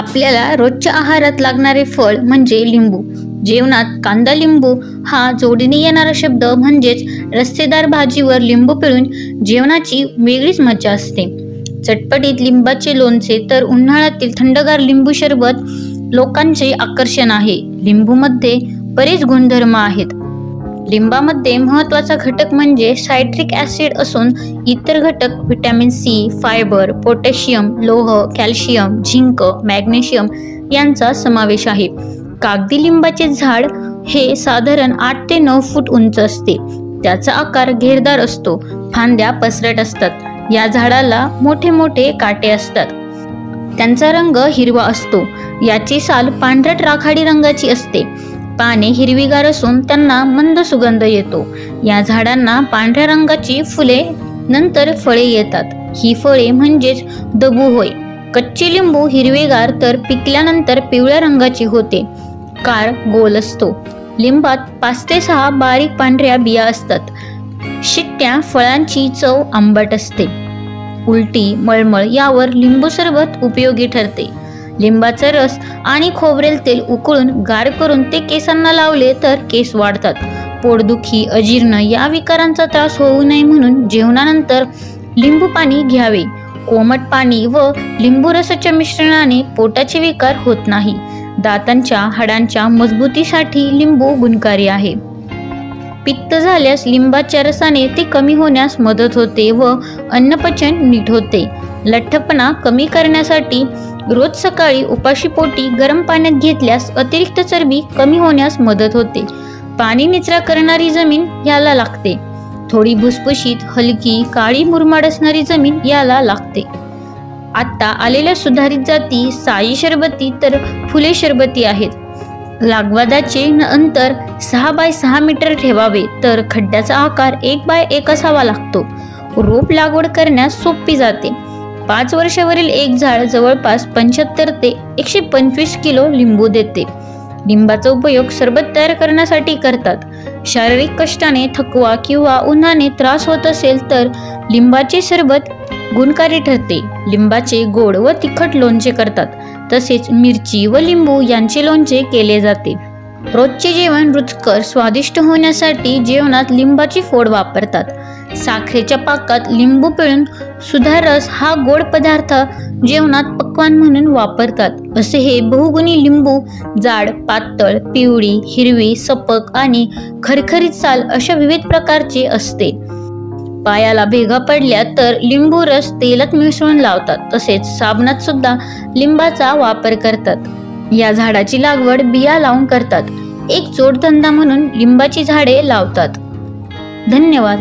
आपल्याला रोजच्या आहारात लागणारे फळ म्हणजे लिंबू. जेवणात कांदा लिंबू हा जोडीने येणारा शब्द म्हणजेच रस्सेदार भाजीवर लिंबू पिळून जेवणाची वेगळीच मजा असते. चटपटीत लिंबाचे लोणचे तर उन्हाळ्यातील थंडगार लिंबू सरबत लोकांचे आकर्षण आहे. लिंबूमध्ये बरेच गुणधर्म आहेत. लिंबामध्ये महत्त्वाचा घटक म्हणजे सायट्रिक ॲसिड असून इतर घटक व्हिटॅमिन सी, फायबर, पोटॅशियम, लोह, कॅल्शियम, झिंक, मॅग्नेशियम यांचा समावेश आहे. कागदी लिंबाचे झाड हे साधारण 8 ते 9 फूट उंच असते. त्याचा आकार घेरदार असतो. फांद्या पसरट असतात. या झाडाला मोठे मोठे काटे असतात. त्यांचा रंग हिरवा असतो. याची साल पांढरट राखाडी रंगाची असते. पाने हिरवीगार असून त्यांना मंद सुगंध येतो. या झाडांना पांढऱ्या रंगाची फुले नंतर फळे येतात. ही फळे म्हणजेच दबू होय. कच्चे लिंबू हिरवेगार तर पिकल्यानंतर पिवळ्या रंगाची होते. काळ गोल असतो. लिंबात 5 ते 6 बारीक पांढऱ्या बिया असतात. शिट्ट्या फळांची चव आंबट असते. उलटी, मळमळ यावर लिंबू सरबत उपयोगी ठरते. लिंबाचा रस आणि खोबरेल तेल उकळून गार करून ते केसांना लावले तर केस वाढतात. पोटदुखी, अजीर्ण या विकारांचा त्रास होऊ नये म्हणून जेवणानंतर लिंबू पाणी घ्यावे. कोमट पाणी व लिंबू रसाच्या मिश्रणाने पोटाचे विकार होत नाही. दातांच्या हाडांच्या मजबूतीसाठी लिंबू गुणकारी आहे. पित्त झाल्यास लिंबाच्या रसाने ते कमी होण्यास मदत होते व अन्नपचन नीट होते. लठ्ठपणा कमी करण्यासाठी रोज सकाळी उपाशीपोटी गरम पाण्यात घेतल्यास अतिरिक्त चरबी कमी होण्यास मदत होते. पाणी निचरा करणारी जमीन याला लागते. थोडी भुसभुशीत, हलकी, काळी मुरमाड असणारी जमीन याला लागते. आता आलेल्या सुधारित जाती साई शरबती तर फुले शरबती आहेत. लागवदाचे अंतर 6 बाय 6 मीटर ठेवावे तर खड्ड्याचा आकार 1 बाय 1 असावा लागतो. रोप लागवड करण्यास सोपी जाते. 5 वर्षावरील एक झाड जवळपास 75 ते 125 किलो लिंबू देते. लिंबाचा उपयोग सरबत तयार करण्यासाठी करतात. शारीरिक कष्टाने थकवा किंवा उन्हाने त्रास होत असेल तर लिंबाचे सरबत गुणकारी ठरते. लिंबाचे गोड व तिखट लोणचे करतात. तसेच मिरची व लिंबू यांचे लोणचे केले जाते. रोजचे जेवण रुचकर स्वादिष्ट होण्यासाठी जेवणात लिंबाची फोड वापरतात. साखरेच्या पाकात लिंबू पिळून सुधा रस हा गोड पदार्थ जेवणात पक्वान म्हणून वापरतात. असे हे बहुगुणी लिंबू जाड, पातळ, पिवळी, हिरवी, सपक आणि खरखरीत साल अशा विविध प्रकारचे असते. पायाला भेगा पडल्या तर लिंबू रस तेलात मिसळून लावतात. तसेच साबणात सुद्धा लिंबाचा वापर करतात. या झाडाची लागवड बिया लावून करतात. एक जोडधंदा म्हणून लिंबाची झाडे लावतात. धन्यवाद.